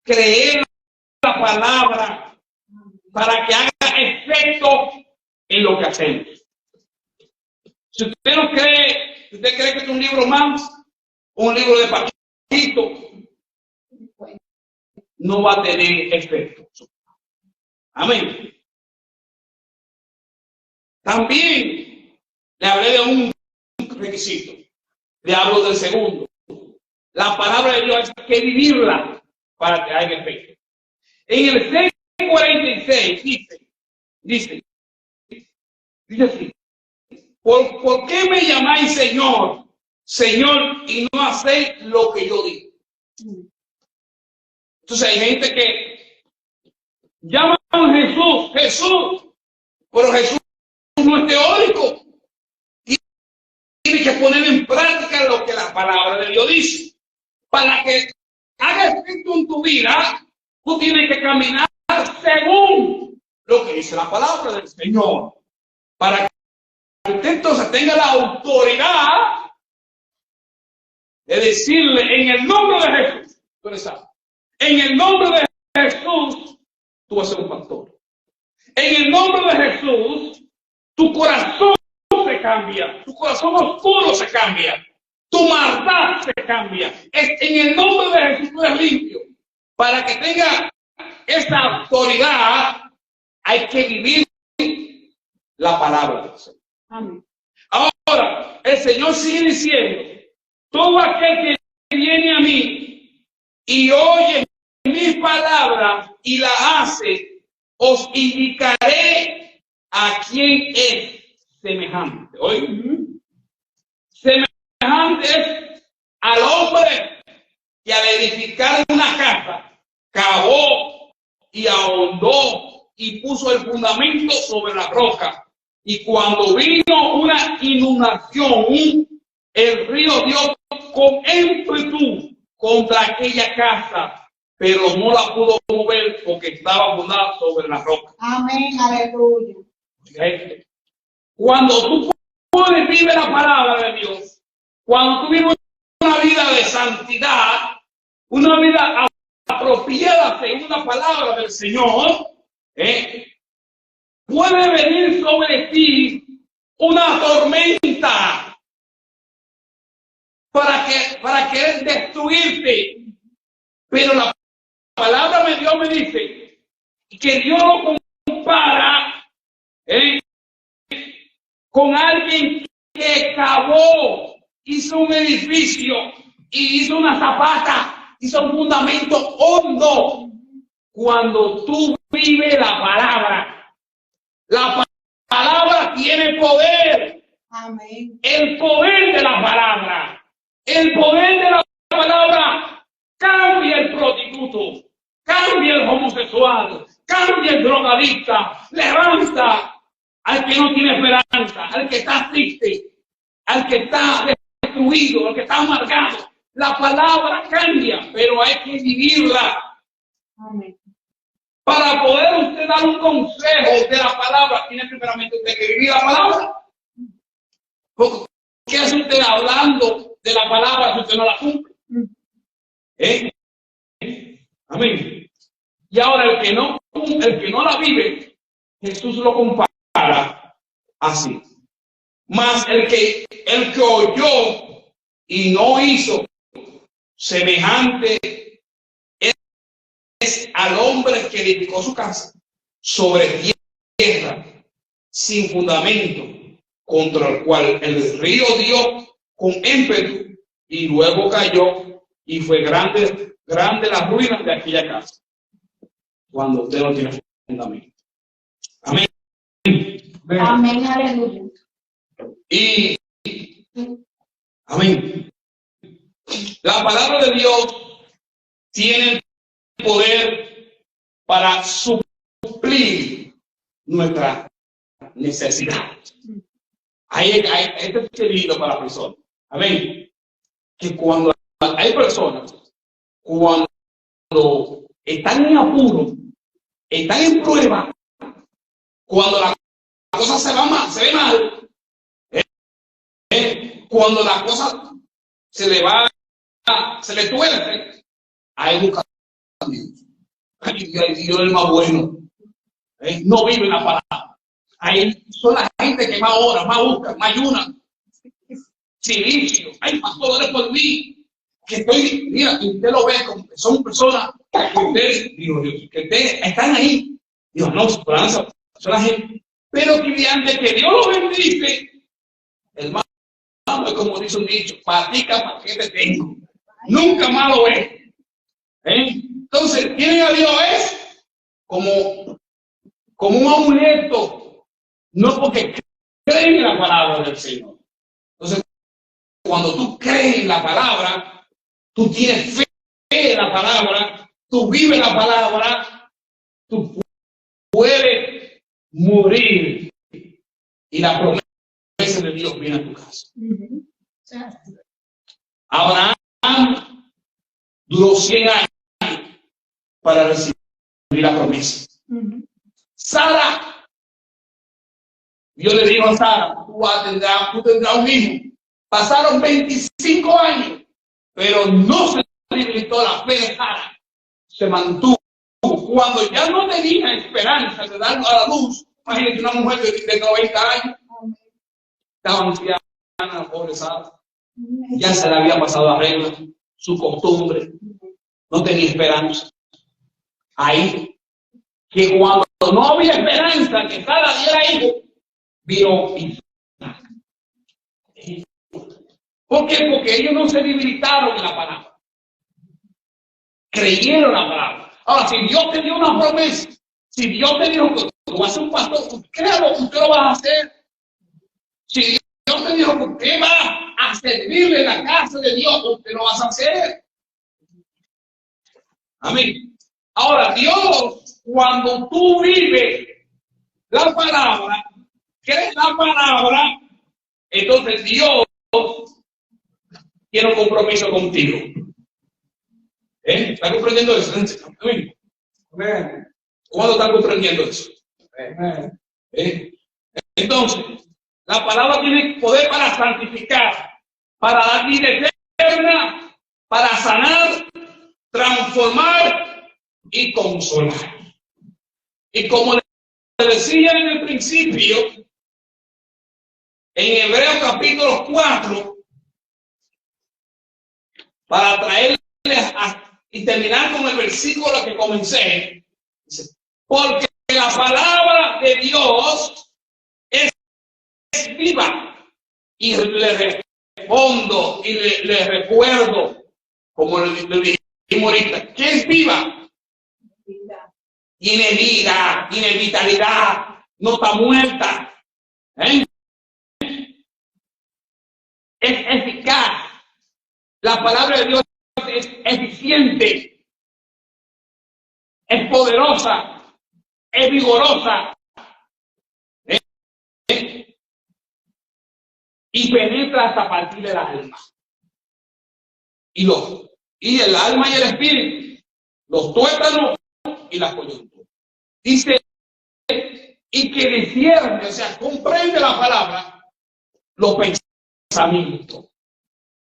Creer la palabra para que haga efecto en lo que hacemos. Si usted no cree, si usted cree que es un libro más, un libro de Paquito, no va a tener efecto. Amén. También le hablé de un requisito. Le hablo del segundo. La palabra de Dios hay que vivirla para que haya efecto. En el 6:46 dice así: ¿Por qué me llamáis Señor, Señor, y no hacéis lo que yo digo? Entonces hay gente que llama a Jesús, pero Jesús no es teórico. Tiene que poner en práctica lo que la palabra de Dios dice. Para que haga efecto en tu vida, tú tienes que caminar según lo que dice la palabra del Señor. Para que usted entonces tenga la autoridad de decirle en el nombre de Jesús, tú eres salvo. En el nombre de Jesús, tú vas a ser un pastor. En el nombre de Jesús, tu corazón se cambia, tu corazón oscuro se cambia, tu maldad se cambia. En el nombre de Jesús tú eres limpio. Para que tenga esa autoridad, hay que vivir la palabra del Señor. Amén. Ahora, el Señor sigue diciendo: todo aquel que viene a mí y oye mis palabras y la hace, os indicaré a quién es semejante. ¿Oye? Semejante es al hombre que al edificar una casa cavó y ahondó y puso el fundamento sobre la roca. Y cuando vino una inundación, el río dio con ímpetu contra aquella casa, pero no la pudo mover porque estaba fundada sobre la roca. Amén, aleluya. Cuando tú vives la palabra de Dios, cuando tú vives una vida de santidad, una vida apropiada según la palabra del Señor, puede venir sobre ti una tormenta para querer destruirte. Pero la palabra de Dios me dice que Dios lo compara con alguien que cavó, hizo un edificio y hizo una zapata, hizo un fundamento hondo. Cuando tú vives la palabra tiene poder. Amén. El poder de la palabra. El poder de la palabra cambia el prostituto, cambia el homosexual, cambia el drogadicta, levanta al que no tiene esperanza, al que está triste, al que está destruido, al que está amargado. La palabra cambia, pero hay que vivirla. Amén. Para poder usted dar un consejo de la palabra, tiene primeramente usted que vivir la palabra. ¿Qué hace usted hablando de la palabra si usted no la cumple. Amén. Y ahora el que no la vive, Jesús lo compara así. Mas el que oyó y no hizo, semejante es al hombre que edificó su casa sobre tierra sin fundamento, contra el cual el río dio con ímpetu y luego cayó, y fue grande la ruina de aquella casa, cuando usted no tiene fundamento. Amén. Amén, aleluya. Y amén. La palabra de Dios tiene el poder para suplir nuestra necesidad. Este es el libro para la persona. Amén. Que cuando hay personas, cuando están en apuro, están en prueba, cuando la cosa se ve mal, cuando la cosa se le tuerce, ahí busca a Dios. Ay, Dios es el más bueno. No vive en la palabra. Ahí son la gente que más ora, más busca, más ayuna. Silicio. Ay, pastor, por mí. Que estoy, mira, y usted lo ve como que son personas que ustedes están ahí. Dios, no, esperanza, son la gente. Pero que mediante que Dios lo bendice, hermano, como dice un dicho, patica para que te tengo. Nunca más lo ves. Entonces, tienen a Dios es como un amuleto, no porque creen en la palabra del Señor. Entonces, cuando tú crees en la palabra, tú tienes fe en la palabra, tú vives la palabra, tú puedes morir y la promesa de Dios viene a tu casa. Abraham duró 100 años para recibir la promesa. Sara, Dios le dijo a Sara, tú tendrás un hijo. Pasaron 25 años, pero no se debilitó la fe de Sara. Se mantuvo. Cuando ya no tenía esperanza de dar a la luz, imagínate una mujer de 90 años, estaba anciana, pobre Sara. Ya se le había pasado la regla, su costumbre, no tenía esperanza. Ahí, que cuando no había esperanza que Sara diera hijo, vino Isaac. ¿Por qué? Porque ellos no se debilitaron en la palabra. Creyeron la palabra. Ahora, si Dios te dio una promesa, si Dios te dijo que tú vas a ser un pastor, créalo, usted lo vas a hacer. Si Dios te dijo que usted va a servirle en la casa de Dios, usted lo vas a hacer. Amén. Ahora, Dios, cuando tú vives la palabra, crees la palabra, entonces Dios tiene un compromiso contigo. ¿Está comprendiendo eso? Amén. ¿Cuándo está comprendiendo eso? Entonces, la palabra tiene poder para santificar, para dar vida eterna, para sanar, transformar y consolar. Y como le decía en el principio, en Hebreos capítulo 4, para traerles y terminar con el versículo que comencé, dice, porque la palabra de Dios es viva. Y le respondo y le recuerdo, como le dijimos ahorita, que es viva. Tiene vida, tiene vitalidad, no está muerta. Es eficaz. La palabra de Dios es eficiente, es poderosa, es vigorosa, y penetra hasta partir del alma. Y el alma y el espíritu, los tuétanos y las coyunturas. Dice, y que discierne, o sea, comprende la palabra, los pensamientos.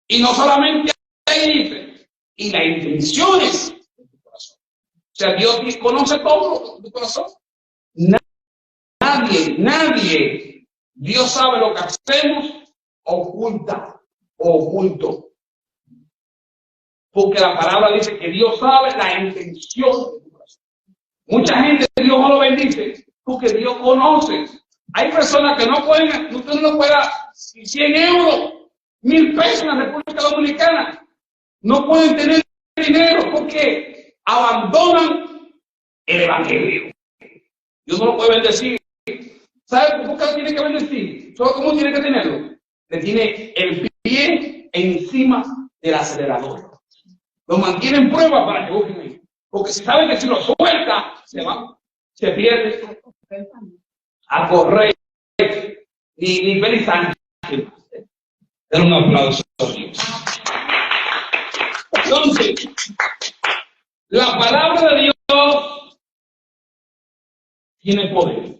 Y no solamente ahí dice, y las intenciones de tu corazón. O sea, Dios conoce todo tu corazón. Nadie, Dios sabe lo que hacemos oculto. Porque la palabra dice que Dios sabe la intención de tu corazón. Mucha gente, Dios no lo bendice, porque Dios conoce. Hay personas que no pueden, usted no puede dar 100 euros, 1000 pesos en la República Dominicana. No pueden tener dinero porque abandonan el evangelio. Dios no lo puede bendecir. ¿Sabe por qué lo tiene que bendecir? ¿Sabe cómo tiene que tenerlo? Le tiene el pie encima del acelerador. Lo mantiene en prueba para que busquen ahí. Porque si sabe que si lo suelta, se pierde. A correr. Ni Félix Sánchez. Den un aplauso a Dios. Entonces, la palabra de Dios tiene poder.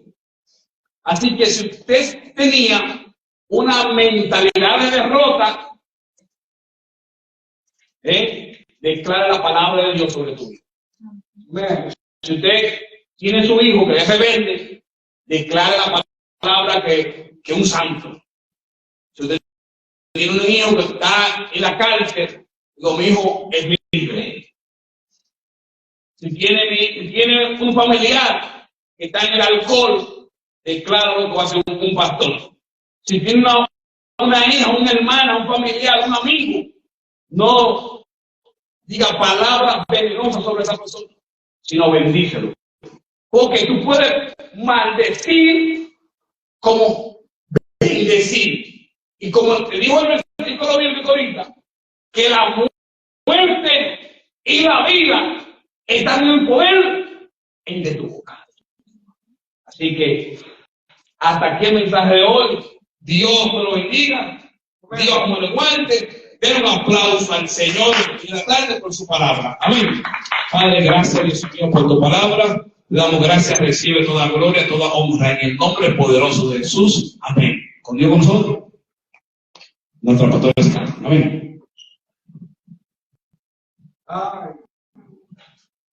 Así que si usted tenía una mentalidad de derrota, declara la palabra de Dios sobre tu vida. Si usted tiene su hijo que es rebelde, declara la palabra que es un santo. Si usted tiene un hijo que está en la cárcel, digo, mi hijo es libre. Si tiene un familiar que está en el alcohol, decláralo que va a ser un pastor. Si tiene una hija, una hermana, un familiar, un amigo, no diga palabras venenosas sobre esa persona, sino bendícelo. Porque tú puedes maldecir como bendecir. Y como te dijo el versículo bíblico ahorita, que la muerte y la vida están en el poder de tu boca. Así que hasta aquí el mensaje de hoy. Dios me lo bendiga. Dios me lo guarde. Den un aplauso al Señor y la tarde por su palabra. Amén. Padre, gracias, Dios mío, por tu palabra. Le damos gracias, recibe toda gloria, toda honra en el nombre poderoso de Jesús. Amén. Con Dios con nosotros. Nuestro pastor está. Amén.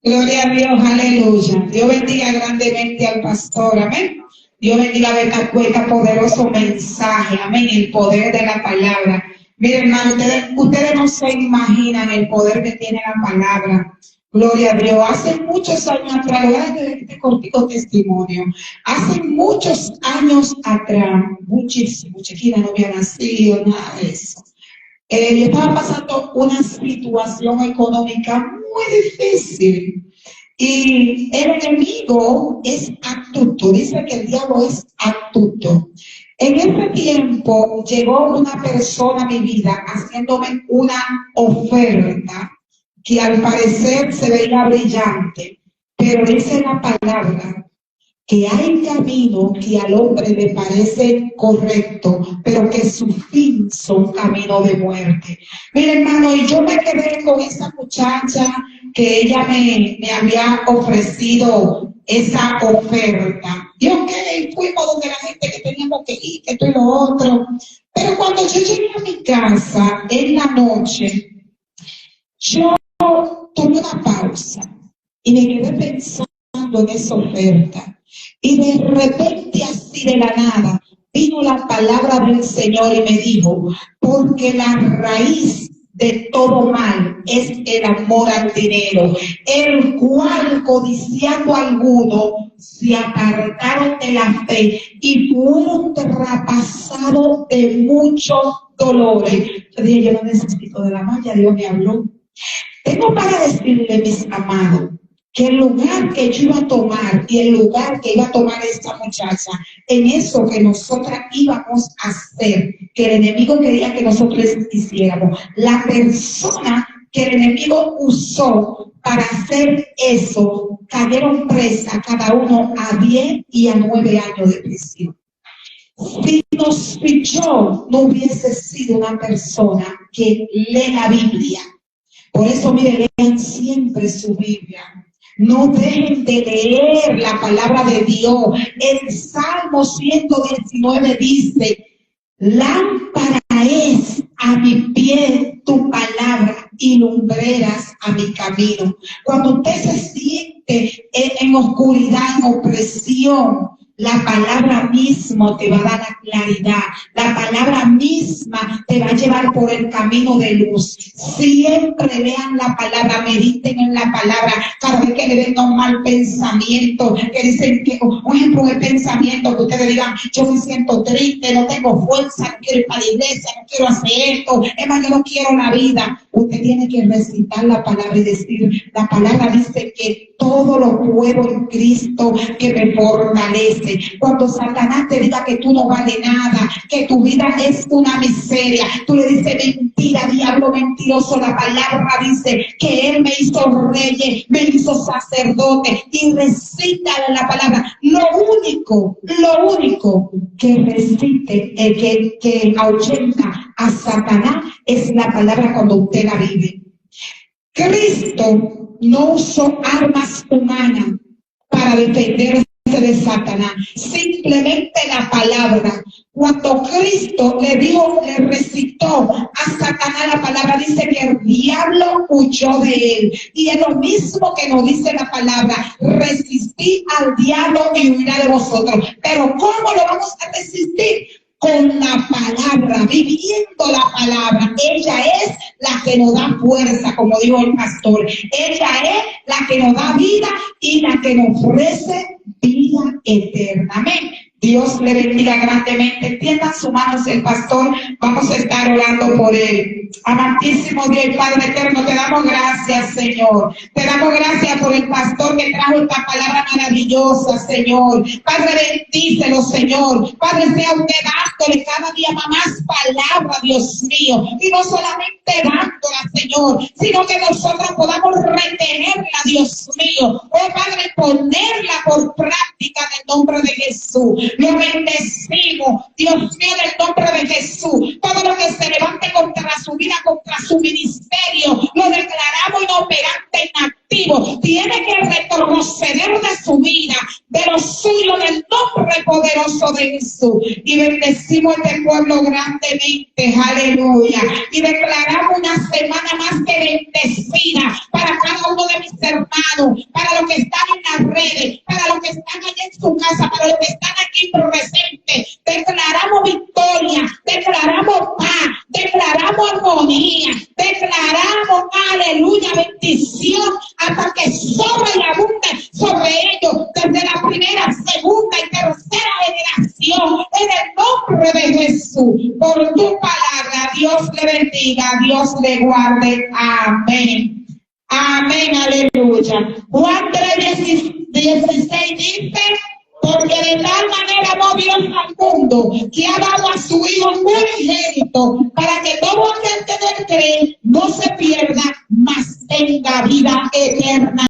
Gloria a Dios, aleluya. Dios bendiga grandemente al pastor, amén. Dios bendiga este poderoso mensaje, amén, el poder de la palabra. Miren, hermano, ustedes no se imaginan el poder que tiene la palabra. Gloria a Dios. Hace muchos años atrás, voy a dar este cortito testimonio. Hace muchos años atrás, muchísimo, Chiquita no había nacido, nada de eso. Yo estaba pasando una situación económica muy difícil. Y el enemigo es astuto, dice que el diablo es astuto. En ese tiempo llegó una persona a mi vida haciéndome una oferta que al parecer se veía brillante, pero dice la palabra que hay camino que al hombre le parece correcto, pero que su fin son caminos de muerte. Mira, hermano, y yo me quedé con esa muchacha que ella me había ofrecido esa oferta. Y ok, fuimos donde la gente que teníamos que ir, que esto y lo otro. Pero cuando yo llegué a mi casa en la noche, yo tomé una pausa y me quedé pensando en esa oferta. Y de repente, así de la nada, vino la palabra del Señor y me dijo, porque la raíz de todo mal es el amor al dinero, el cual, codiciando a alguno, se apartaron de la fe y fueron traspasados de muchos dolores. Yo dije, yo no necesito de la malla, Dios me habló. Tengo para decirle, mis amados, que el lugar que yo iba a tomar y el lugar que iba a tomar esta muchacha, en eso que nosotras íbamos a hacer, que el enemigo quería que nosotros hiciéramos, la persona que el enemigo usó para hacer eso, cayeron presa cada uno a 10 y a 9 años de prisión. Si nos fichó, no hubiese sido una persona que lee la Biblia. Por eso, mire, lean siempre su Biblia. No dejen de leer la palabra de Dios. El Salmo 119 dice, lámpara es a mi pie envié tu palabra y lumbreras a mi camino. Cuando usted se siente en oscuridad, en opresión, la palabra misma te va a dar la claridad. La palabra misma te va a llevar por el camino de luz. Siempre lean la palabra, mediten en la palabra. Cada vez que le venga un mal pensamiento, que dicen que, por ejemplo, el pensamiento que ustedes digan, yo me siento triste, no tengo fuerza, no quiero ir para la iglesia, no quiero hacer esto, es más, yo no quiero la vida. Usted tiene que recitar la palabra y decir, la palabra dice que todo lo puedo en Cristo que me fortalece. Cuando Satanás te diga que tú no vales nada, que tu vida es una miseria, tú le dices mentira, diablo mentiroso. La palabra dice que Él me hizo rey, me hizo sacerdote, y recita la palabra. Lo único que recite, que ahuyenta a Satanás es la palabra cuando usted la vive. Cristo no usó armas humanas para defenderse de Satanás, simplemente la palabra. Cuando Cristo le recitó a Satanás la palabra, dice que el diablo huyó de él. Y es lo mismo que nos dice la palabra: resistid al diablo y huirá de vosotros. Pero ¿cómo lo vamos a resistir? Con la palabra, viviendo la palabra. Ella es la que nos da fuerza, como dijo el pastor. Ella es la que nos da vida y la que nos ofrece vida eterna. Amén. Dios le bendiga grandemente. Tiendan sus manos el pastor. Vamos a estar orando por él. Amantísimo Dios, Padre eterno, te damos gracias, Señor. Te damos gracias por el pastor que trajo esta palabra maravillosa, Señor. Padre, bendícelo, Señor. Padre, sea usted dándole cada día más palabra, Dios mío. Y no solamente dándola, Señor, sino que nosotros podamos retenerla, Dios mío. Oh, Padre, ponerla por práctica en el nombre de Jesús. Lo bendecimos, Dios mío, en el nombre de Jesús. Todo lo que se levante contra su vida, contra su ministerio, lo declaramos inoperante, inactivo. Tiene que retroceder de su vida, de lo suyo, en el nombre poderoso de Jesús. Y bendecimos este pueblo grandemente, aleluya. Y declaramos una semana más que bendecida para cada uno de mis hermanos, para los que están en las redes, para los que están allá en su casa, para los que están aquí presentes. Declaramos victoria, declaramos paz, declaramos armonía, declaramos, aleluya, bendición, hasta que sobre y abunde sobre ellos, desde la primera, segunda y tercera generación, en el nombre de Jesús. Por tu palabra, Dios le bendiga, Dios le guarde. Amén. Amén, aleluya. Juan 3:16 dice: porque de tal manera amó Dios al mundo, que ha dado a su Hijo unigénito, para que todo aquel que en él cree no se pierda, mas tenga vida eterna.